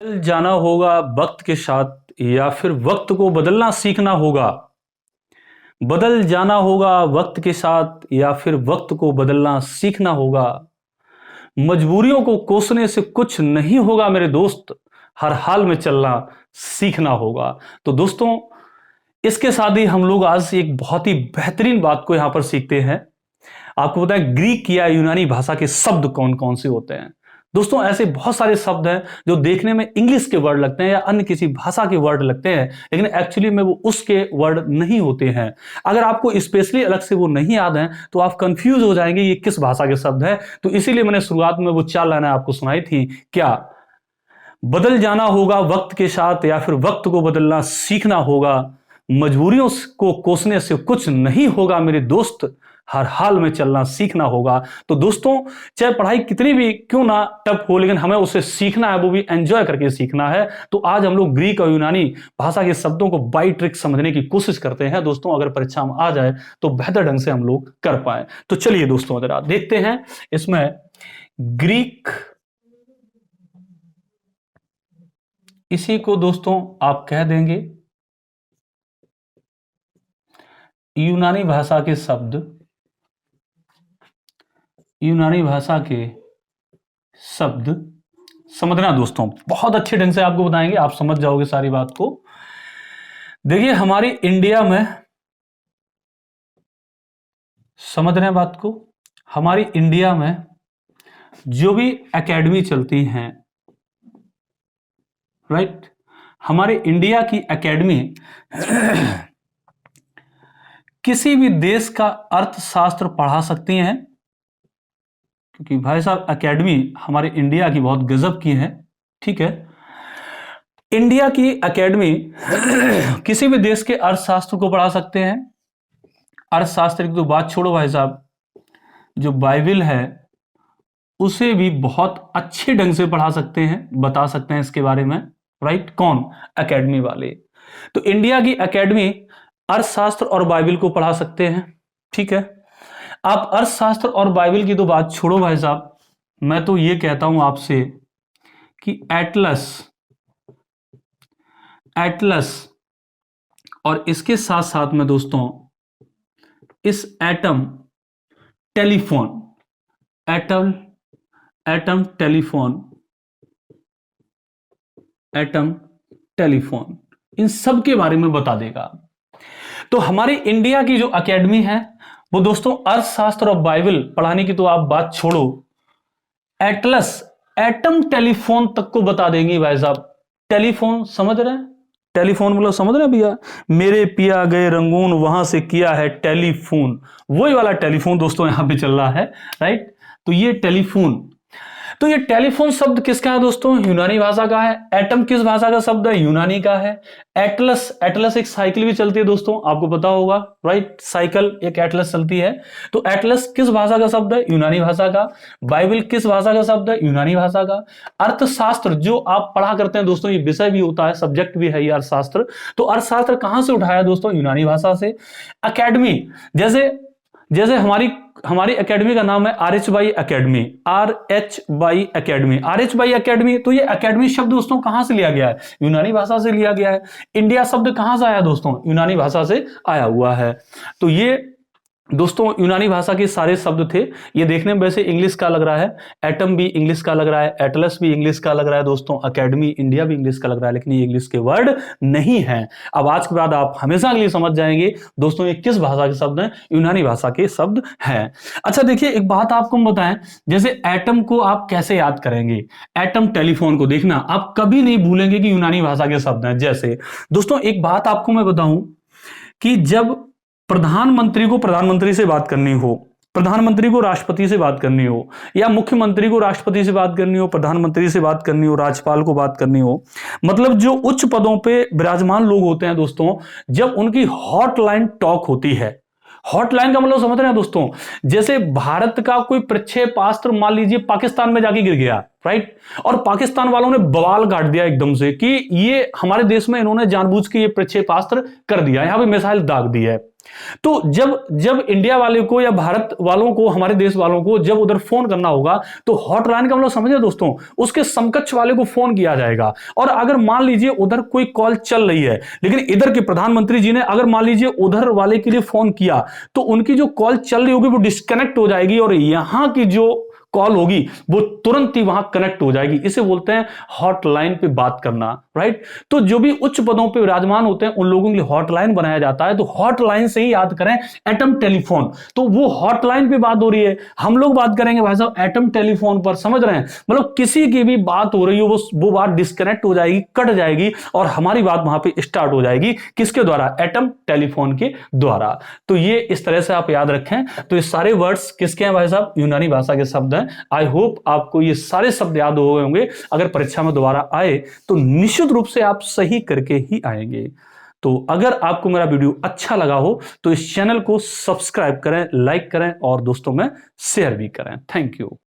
बदल जाना होगा वक्त के साथ या फिर वक्त को बदलना सीखना होगा। बदल जाना होगा वक्त के साथ या फिर वक्त को बदलना सीखना होगा। मजबूरियों को कोसने से कुछ नहीं होगा मेरे दोस्त, हर हाल में चलना सीखना होगा। तो दोस्तों, इसके साथ ही हम लोग आज एक बहुत ही बेहतरीन बात को यहां पर सीखते हैं। आपको पता है ग्रीक या यूनानी भाषा के शब्द कौन कौन से होते हैं। दोस्तों, ऐसे बहुत सारे शब्द हैं जो देखने में इंग्लिश के वर्ड लगते हैं या अन्य किसी भाषा के वर्ड लगते हैं, लेकिन एक्चुअली में वो उसके वर्ड नहीं होते हैं। अगर आपको स्पेशली अलग से वो नहीं याद है तो आप कंफ्यूज हो जाएंगे ये किस भाषा के शब्द है। तो इसीलिए मैंने शुरुआत में वो 4 लाइनें आपको सुनाई थी। क्या बदल जाना होगा वक्त के साथ या फिर वक्त को बदलना सीखना होगा। मजबूरियों को कोसने से कुछ नहीं होगा मेरे दोस्त, हर हाल में चलना सीखना होगा। तो दोस्तों, चाहे पढ़ाई कितनी भी क्यों ना टफ हो, लेकिन हमें उसे सीखना है, वो भी एंजॉय करके सीखना है। तो आज हम लोग ग्रीक और यूनानी भाषा के शब्दों को बाई ट्रिक समझने की कोशिश करते हैं दोस्तों। अगर परीक्षा में आ जाए तो बेहतर ढंग से हम लोग कर पाए। तो चलिए दोस्तों, जरा देखते हैं इसमें ग्रीक, इसी को दोस्तों आप कह देंगे यूनानी भाषा के शब्द। यूनानी भाषा के शब्द समझना दोस्तों, बहुत अच्छे ढंग से आपको बताएंगे, आप समझ जाओगे सारी बात को। देखिए, हमारी इंडिया में समझ रहे हैं बात को, हमारी इंडिया में जो भी एकेडमी चलती हैं, राइट, हमारे इंडिया की एकेडमी किसी भी देश का अर्थशास्त्र पढ़ा सकती हैं, क्योंकि भाई साहब एकेडमी हमारे इंडिया की बहुत गजब की है। ठीक है, इंडिया की एकेडमी किसी भी देश के अर्थशास्त्र को पढ़ा सकते हैं। अर्थशास्त्र की तो बात छोड़ो भाई साहब, जो बाइबल है उसे भी बहुत अच्छे ढंग से पढ़ा सकते हैं, बता सकते हैं इसके बारे में, राइट। कौन? एकेडमी वाले। तो इंडिया की एकेडमी अर्थशास्त्र और बाइबल को पढ़ा सकते हैं। ठीक है, आप अर्थशास्त्र और बाइबल की तो बात छोड़ो भाई साहब, मैं तो ये कहता हूं आपसे कि एटलस और इसके साथ साथ में दोस्तों इस एटम टेलीफोन इन सब के बारे में बता देगा। तो हमारी इंडिया की जो एकेडमी है वो दोस्तों अर्थशास्त्र और बाइबल पढ़ाने की तो आप बात छोड़ो, एटलस एटम टेलीफोन तक को बता देंगे भाई साहब। टेलीफोन समझ रहे हैं? टेलीफोन मतलब समझ रहे हैं भैया, मेरे पिया गए रंगून वहां से किया है टेलीफोन, वही वाला टेलीफोन दोस्तों यहां पे चल रहा है, राइट। तो ये टेलीफोन, तो ये टेलीफोन शब्द किसका है दोस्तों? यूनानी भाषा का है। एटम किस भाषा का शब्द है? यूनानी का है। एटलस एक साइकिल भी चलती है दोस्तों, आपको पता होगा, राइट, साइकिल एक एटलस चलती है। तो एटलस किस भाषा का शब्द है? यूनानी भाषा का। बाइबल किस भाषा का शब्द है? यूनानी भाषा का। अर्थशास्त्र जो आप पढ़ा करते हैं दोस्तों, ये विषय भी होता है, सब्जेक्ट भी है ये अर्थशास्त्र। तो अर्थशास्त्र कहां से उठाया दोस्तों? यूनानी भाषा से। एकेडमी, जैसे हमारी एकेडमी का नाम है RH by academy, RH by academy. तो ये एकेडमी शब्द दोस्तों कहां से लिया गया है? यूनानी भाषा से लिया गया है। इंडिया शब्द कहां से आया दोस्तों? यूनानी भाषा से आया हुआ है। तो ये दोस्तों यूनानी भाषा के सारे शब्द थे। ये देखने में वैसे इंग्लिश का लग रहा है, एटम भी इंग्लिश का लग रहा है, एटलस भी इंग्लिश का लग रहा है दोस्तों, एकेडमी इंडिया भी इंग्लिश का लग रहा है, लेकिन ये इंग्लिश के वर्ड नहीं है। अब आज के बाद आप हमेशा के लिए समझ जाएंगे दोस्तों ये किस भाषा के शब्द हैं? यूनानी भाषा के शब्द हैं। अच्छा देखिए, एक बात आपको हम बताएं, जैसे एटम को आप कैसे याद करेंगे? एटम टेलीफोन को देखना आप कभी नहीं भूलेंगे कि यूनानी भाषा के शब्द हैं। जैसे दोस्तों एक बात आपको मैं बताऊं कि जब प्रधानमंत्री को प्रधानमंत्री से बात करनी हो, प्रधानमंत्री को राष्ट्रपति से बात करनी हो, या मुख्यमंत्री को राष्ट्रपति से बात करनी हो, प्रधानमंत्री से बात करनी हो, राज्यपाल को बात करनी हो, मतलब जो उच्च पदों पे विराजमान लोग होते हैं दोस्तों, जब उनकी हॉटलाइन टॉक होती है, हॉटलाइन का मतलब समझ रहे हैं दोस्तों, जैसे भारत का कोई प्रक्षेपास्त्र मान लीजिए पाकिस्तान में जाके गिर गया, राइट। और पाकिस्तान वालों ने बवाल काट दिया एकदम से कि ये हमारे देश में इन्होंने जानबूझ के ये प्रक्षेपास्त्र कर दिया, यहां पे मिसाइल दाग दी है। तो जब जब इंडिया वाले को या भारत वालों को, हमारे देश वालों को जब उधर फोन करना होगा तो हॉटलाइन का मतलब समझे दोस्तों, उसके समकक्ष वाले को फोन किया जाएगा। और अगर मान लीजिए उधर कोई कॉल चल रही है, लेकिन इधर के प्रधानमंत्री जी ने अगर मान लीजिए उधर वाले के लिए फोन किया, तो उनकी जो कॉल चल रही होगी वो डिस्कनेक्ट हो जाएगी और यहां की जो कॉल होगी वो तुरंत ही वहां कनेक्ट हो जाएगी। इसे बोलते हैं हॉटलाइन पे बात करना, राइट। तो जो भी उच्च पदों पे विराजमान होते हैं उन लोगों के लिए हॉटलाइन बनाया जाता है। तो हॉटलाइन से ही याद करें एटम टेलीफोन, तो वो हॉटलाइन पे बात हो रही है, हम लोग बात करेंगे भाई साहब एटम टेलीफोन पर, समझ रहे हैं। मतलब किसी की भी बात हो रही हो वो बात डिस्कनेक्ट हो जाएगी, कट जाएगी और हमारी बात वहां पे स्टार्ट हो जाएगी, किसके द्वारा? एटम टेलीफोन के द्वारा। तो ये इस तरह से आप याद रखें। तो ये सारे वर्ड्स किसके हैं भाई साहब? यूनानी भाषा के शब्द हैं। आई होप आपको ये सारे शब्द याद हो गए होंगे। अगर परीक्षा में दोबारा आए तो निश्चित रूप से आप सही करके ही आएंगे। तो अगर आपको मेरा वीडियो अच्छा लगा हो तो इस चैनल को सब्सक्राइब करें, लाइक करें और दोस्तों में शेयर भी करें। Thank you.